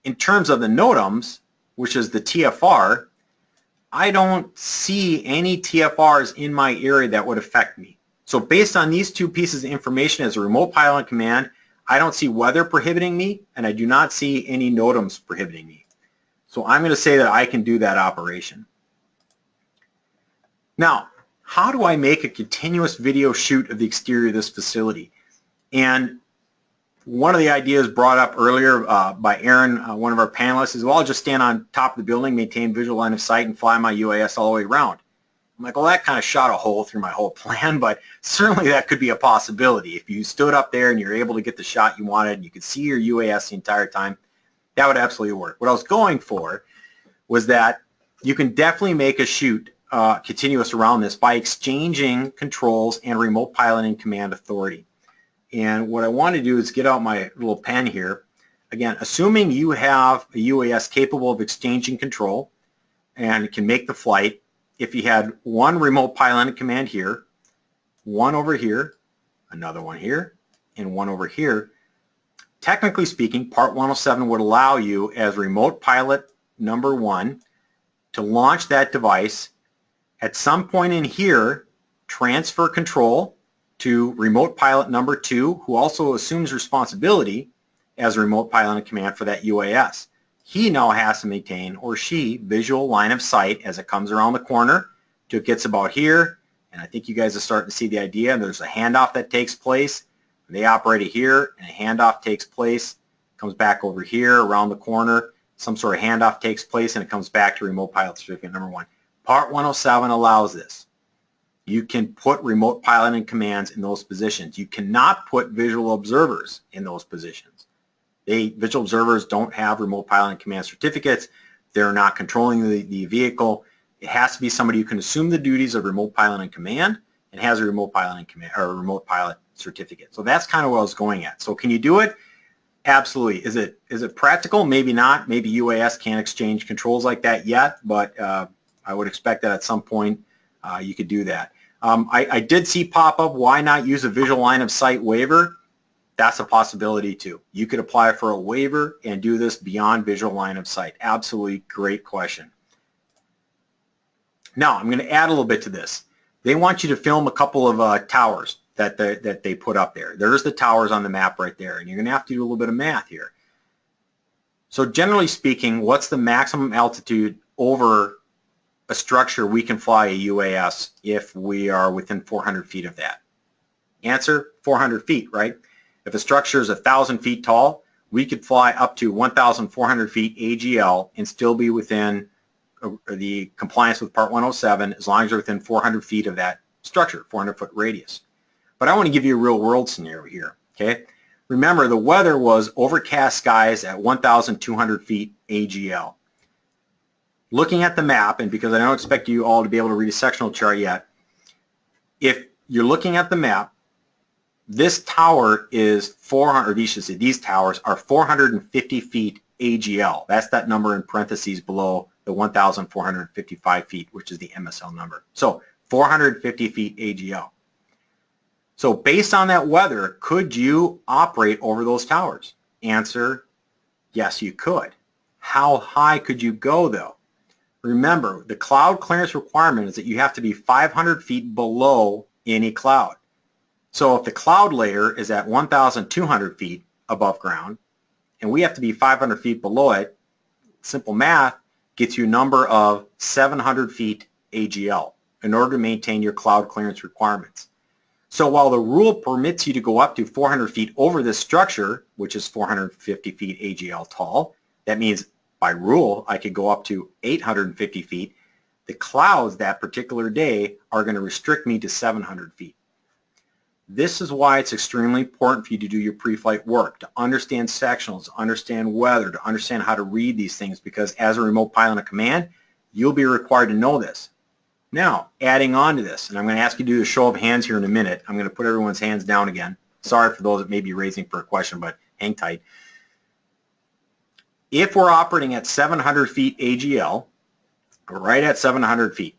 in terms of the NOTAMs, which is the TFR, I don't see any TFRs in my area that would affect me. So based on these two pieces of information as a remote pilot in command, I don't see weather prohibiting me, and I do not see any NOTAMs prohibiting me. So I'm going to say that I can do that operation. Now, how do I make a continuous video shoot of the exterior of this facility? And one of the ideas brought up earlier by Aaron, one of our panelists, is, well, I'll just stand on top of the building, maintain visual line of sight, and fly my UAS all the way around. I'm like, well, that kind of shot a hole through my whole plan, but certainly that could be a possibility. If you stood up there and you're able to get the shot you wanted and you could see your UAS the entire time, that would absolutely work. What I was going for was that you can definitely make a shoot continuous around this by exchanging controls and remote piloting command authority. And what I want to do is get out my little pen here. Again, assuming you have a UAS capable of exchanging control and can make the flight, if you had one remote piloting command here, one over here, another one here, and one over here, technically speaking, Part 107 would allow you as remote pilot number 1 to launch that device. At some point in here, transfer control to remote pilot number 2, who also assumes responsibility as remote piloting command for that UAS. He now has to maintain, or she, visual line of sight as it comes around the corner till it gets about here. And I think you guys are starting to see the idea. There's a handoff that takes place. They operate it here, and a handoff takes place, comes back over here around the corner. Some sort of handoff takes place, and it comes back to remote pilot certificate number 1. Part 107 allows this. You can put remote piloting commands in those positions. You cannot put visual observers in those positions. Visual observers don't have remote piloting command certificates. They're not controlling the vehicle. It has to be somebody who can assume the duties of remote piloting command and has a remote piloting command or a remote pilot certificate. So that's kind of what I was going at. So can you do it? Absolutely. Is it practical? Maybe not. Maybe UAS can't exchange controls like that yet, but I would expect that at some point you could do that. I did see pop up, why not use a visual line of sight waiver? That's a possibility too. You could apply for a waiver and do this beyond visual line of sight. Absolutely great question. Now, I'm going to add a little bit to this. They want you to film a couple of towers that they put up there. There's the towers on the map right there, and you're going to have to do a little bit of math here. So generally speaking, what's the maximum altitude over a structure we can fly a UAS if we are within 400 feet of that? Answer, 400 feet, right? If a structure is 1,000 feet tall, we could fly up to 1,400 feet AGL and still be within the compliance with Part 107 as long as you're within 400 feet of that structure, 400-foot radius. But I want to give you a real-world scenario here, okay? Remember, the weather was overcast skies at 1,200 feet AGL. Looking at the map, and because I don't expect you all to be able to read a sectional chart yet, if you're looking at the map, this tower is 400, or these towers are 450 feet AGL. That's that number in parentheses below the 1,455 feet, which is the MSL number. So 450 feet AGL. So based on that weather, could you operate over those towers? Answer, yes, you could. How high could you go though? Remember, the cloud clearance requirement is that you have to be 500 feet below any cloud. So if the cloud layer is at 1,200 feet above ground, and we have to be 500 feet below it, simple math gets you a number of 700 feet AGL in order to maintain your cloud clearance requirements. So while the rule permits you to go up to 400 feet over this structure, which is 450 feet AGL tall, that means by rule I could go up to 850 feet. The clouds that particular day are going to restrict me to 700 feet. This is why it's extremely important for you to do your pre-flight work, to understand sectionals, to understand weather, to understand how to read these things, because as a remote pilot in command, you'll be required to know this. Now, adding on to this, and I'm going to ask you to do a show of hands here in a minute. I'm going to put everyone's hands down again. Sorry for those that may be raising for a question, but hang tight. If we're operating at 700 feet AGL, right at 700 feet,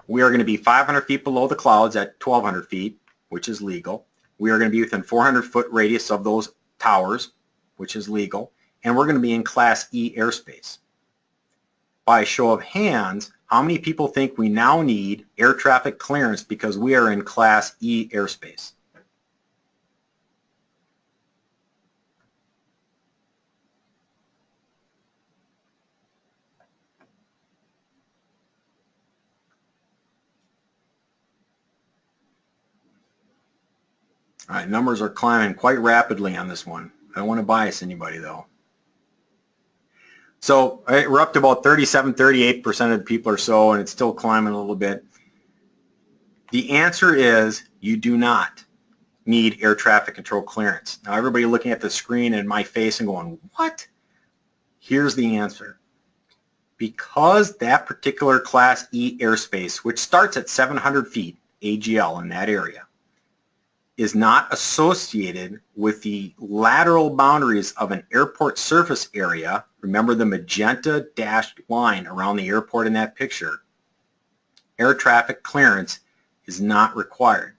we are going to be 500 feet below the clouds at 1,200 feet, which is legal. We are going to be within 400-foot radius of those towers, which is legal, and we're going to be in Class E airspace. By a show of hands, how many people think we now need air traffic clearance because we are in Class E airspace? All right, numbers are climbing quite rapidly on this one. I don't want to bias anybody though. So we're up to about 37, 38% of the people or so, and it's still climbing a little bit. The answer is you do not need air traffic control clearance. Now everybody looking at the screen and my face and going, what? Here's the answer. Because that particular Class E airspace, which starts at 700 feet AGL in that area, is not associated with the lateral boundaries of an airport surface area. Remember the magenta dashed line around the airport in that picture. Air traffic clearance is not required.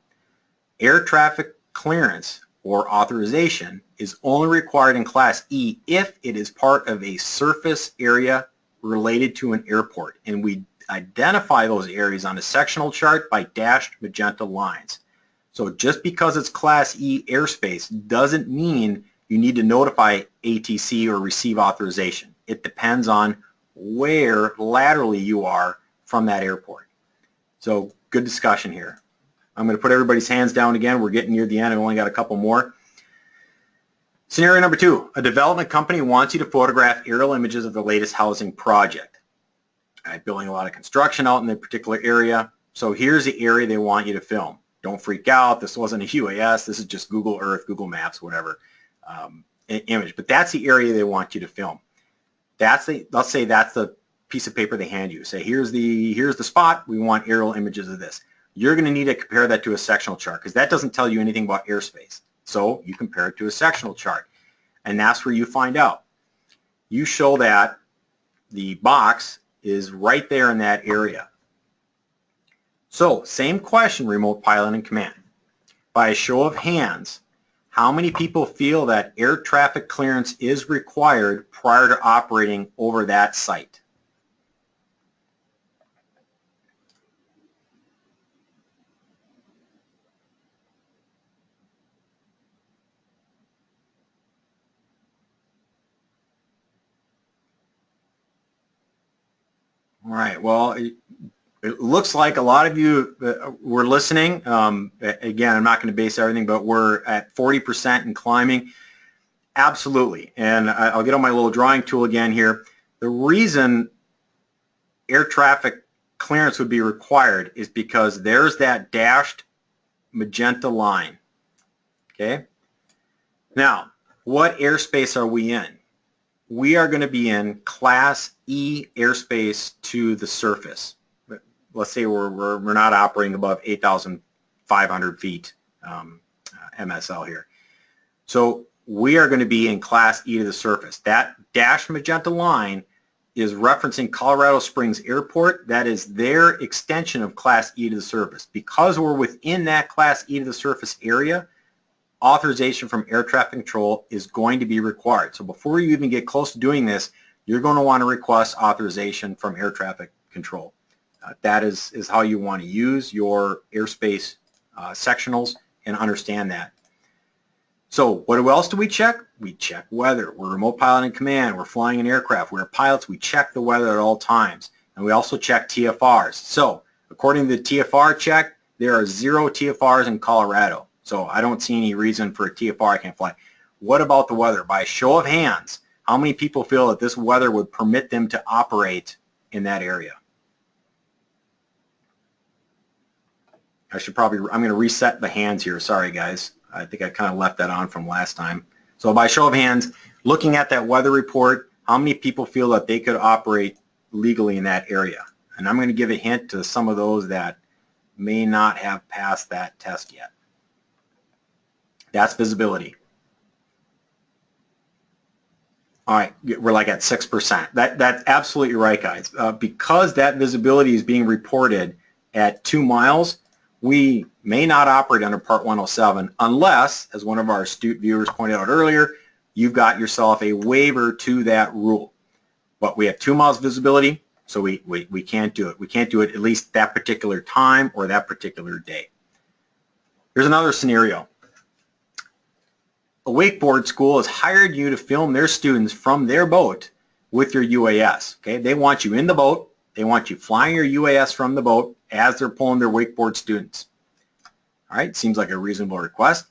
Air traffic clearance or authorization is only required in Class E if it is part of a surface area related to an airport. And we identify those areas on a sectional chart by dashed magenta lines. So just because it's Class E airspace doesn't mean you need to notify ATC or receive authorization. It depends on where laterally you are from that airport. So good discussion here. I'm going to put everybody's hands down again. We're getting near the end. I've only got a couple more. Scenario number 2, a development company wants you to photograph aerial images of the latest housing project. Building a lot of construction out in the particular area. So here's the area they want you to film. Don't freak out. This wasn't a UAS. This is just Google Earth, Google Maps, whatever image. But that's the area they want you to film. Let's say that's the piece of paper they hand you. Say, here's the spot. We want aerial images of this. You're going to need to compare that to a sectional chart because that doesn't tell you anything about airspace. So you compare it to a sectional chart. And that's where you find out. You show that the box is right there in that area. So, same question, remote pilot and command. By a show of hands, how many people feel that air traffic clearance is required prior to operating over that site? All right, well, it looks like a lot of you were listening. Again, I'm not going to base everything, but we're at 40% and climbing. Absolutely. And I'll get on my little drawing tool again here. The reason air traffic clearance would be required is because there's that dashed magenta line. Okay? Now, what airspace are we in? We are going to be in Class E airspace to the surface. Let's say we're not operating above 8,500 feet MSL here. So we are going to be in Class E to the surface. That dashed magenta line is referencing Colorado Springs Airport. That is their extension of Class E to the surface. Because we're within that Class E to the surface area, authorization from air traffic control is going to be required. So before you even get close to doing this, you're going to want to request authorization from air traffic control. That is how you want to use your airspace sectionals and understand that. So what else do we check? We check weather. We're remote pilot and command. We're flying an aircraft. We're pilots. We check the weather at all times. And we also check TFRs. So according to the TFR check, there are 0 TFRs in Colorado. So I don't see any reason for a TFR I can't fly. What about the weather? By a show of hands, how many people feel that this weather would permit them to operate in that area? I'm going to reset the hands here. Sorry, guys. I think I kind of left that on from last time. So by show of hands, looking at that weather report, how many people feel that they could operate legally in that area? And I'm going to give a hint to some of those that may not have passed that test yet. That's visibility. All right, we're like at 6%. That's absolutely right, guys. Because that visibility is being reported at 2 miles, we may not operate under Part 107 unless, as one of our astute viewers pointed out earlier, you've got yourself a waiver to that rule. But we have 2 miles visibility, so we can't do it. We can't do it at least that particular time or that particular day. Here's another scenario. A wakeboard school has hired you to film their students from their boat with your UAS. Okay, they want you in the boat. They want you flying your UAS from the boat as they're pulling their wakeboard students. All right, seems like a reasonable request.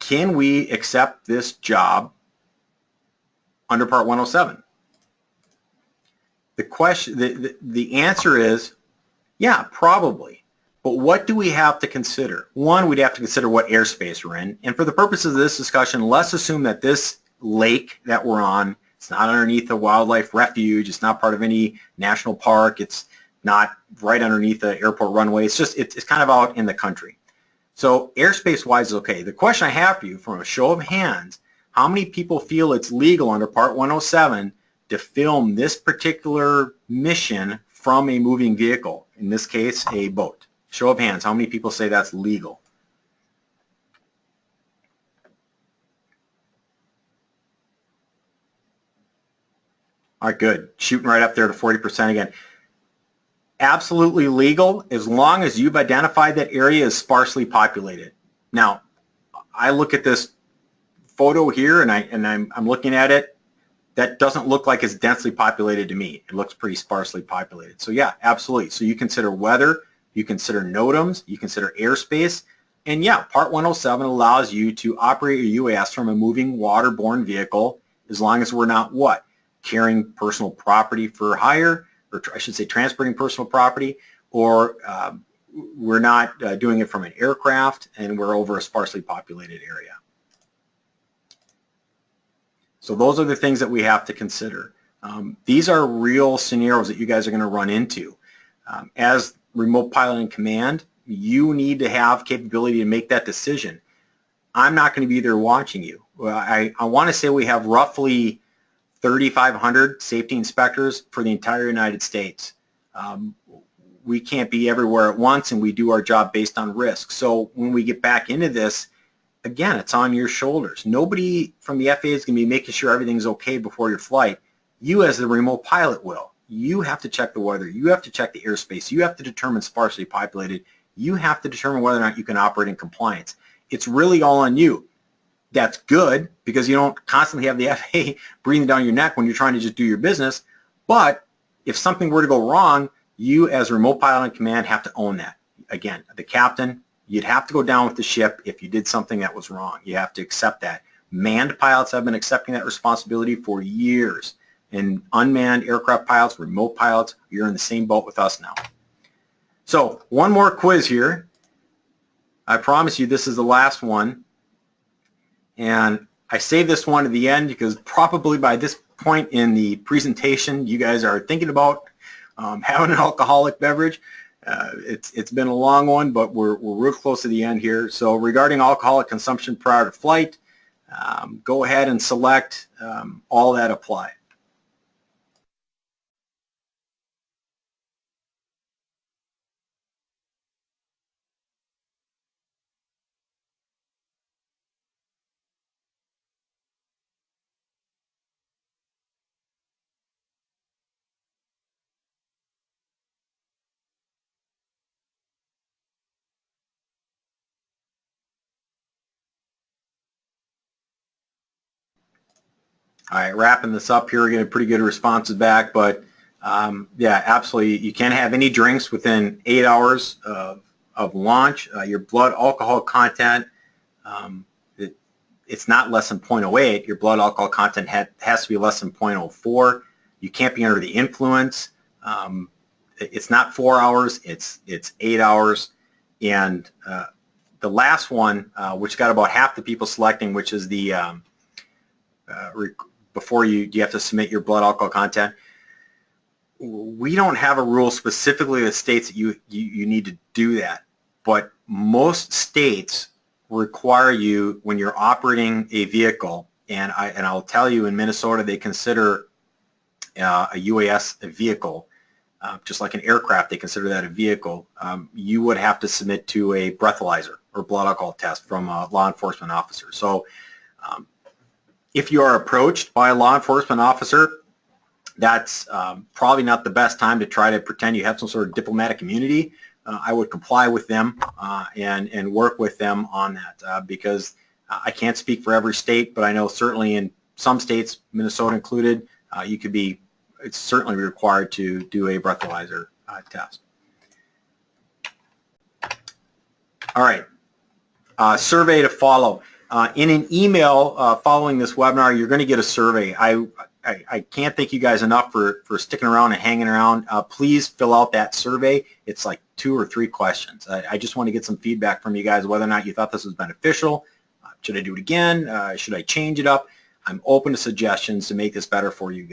can we accept this job under Part 107? The question, the answer is, yeah, probably. But what do we have to consider? One, we'd have to consider what airspace we're in. And for the purposes of this discussion, let's assume that this lake that we're on, it's not underneath a wildlife refuge, it's not part of any national park, it's not right underneath the airport runway, it's kind of out in the country. So airspace-wise is okay. The question I have for you, from a show of hands, how many people feel it's legal under Part 107 to film this particular mission from a moving vehicle, in this case, a boat? Show of hands, how many people say that's legal? All right, good. Shooting right up there to 40% again. Absolutely legal as long as you've identified that area as sparsely populated. Now, I look at this photo here and I'm looking at it. That doesn't look like it's densely populated to me. It looks pretty sparsely populated. So yeah, absolutely. So you consider weather, you consider NOTAMs, you consider airspace, and yeah, Part 107 allows you to operate your UAS from a moving waterborne vehicle as long as we're not what? Carrying personal property for hire, or I should say transporting personal property, or we're not doing it from an aircraft and we're over a sparsely populated area. So those are the things that we have to consider. These are real scenarios that you guys are going to run into. As remote pilot in command, you need to have capability to make that decision. I'm not going to be there watching you. I want to say we have roughly 3,500 safety inspectors for the entire United States. We can't be everywhere at once, and we do our job based on risk. So when we get back into this, again, it's on your shoulders. Nobody from the FAA is going to be making sure everything's okay before your flight. You as the remote pilot will. You have to check the weather. You have to check the airspace. You have to determine sparsely populated. You have to determine whether or not you can operate in compliance. It's really all on you. That's good because you don't constantly have the FAA breathing down your neck when you're trying to just do your business. But if something were to go wrong, you as a remote pilot in command have to own that. Again, the captain, you'd have to go down with the ship if you did something that was wrong. You have to accept that. Manned pilots have been accepting that responsibility for years. And unmanned aircraft pilots, remote pilots, you're in the same boat with us now. So one more quiz here. I promise you this is the last one. And I saved this one at the end because probably by this point in the presentation, you guys are thinking about having an alcoholic beverage. It's been a long one, but we're real close to the end here. So regarding alcoholic consumption prior to flight, go ahead and select all that apply. All right, wrapping this up here, we're getting pretty good responses back, but yeah, absolutely, you can't have any drinks within 8 hours of launch. Your blood alcohol content, it's not less than 0.08. Your blood alcohol content has to be less than 0.04. You can't be under the influence. It's not 4 hours, it's 8 hours. And the last one, which got about half the people selecting, which is the before you have to submit your blood alcohol content. We don't have a rule specifically that states that you need to do that, but most states require you when you're operating a vehicle, and I'll tell you in Minnesota they consider a UAS a vehicle, just like an aircraft they consider that a vehicle. You would have to submit to a breathalyzer or blood alcohol test from a law enforcement officer. So if you are approached by a law enforcement officer, that's probably not the best time to try to pretend you have some sort of diplomatic immunity. I would comply with them and work with them on that because I can't speak for every state, but I know certainly in some states, Minnesota included, it's certainly required to do a breathalyzer test. All right, survey to follow. In an email following this webinar, you're going to get a survey. I can't thank you guys enough for sticking around and hanging around. Please fill out that survey. It's like 2 or 3 questions. I just want to get some feedback from you guys, whether or not you thought this was beneficial. Should I do it again? Should I change it up? I'm open to suggestions to make this better for you guys.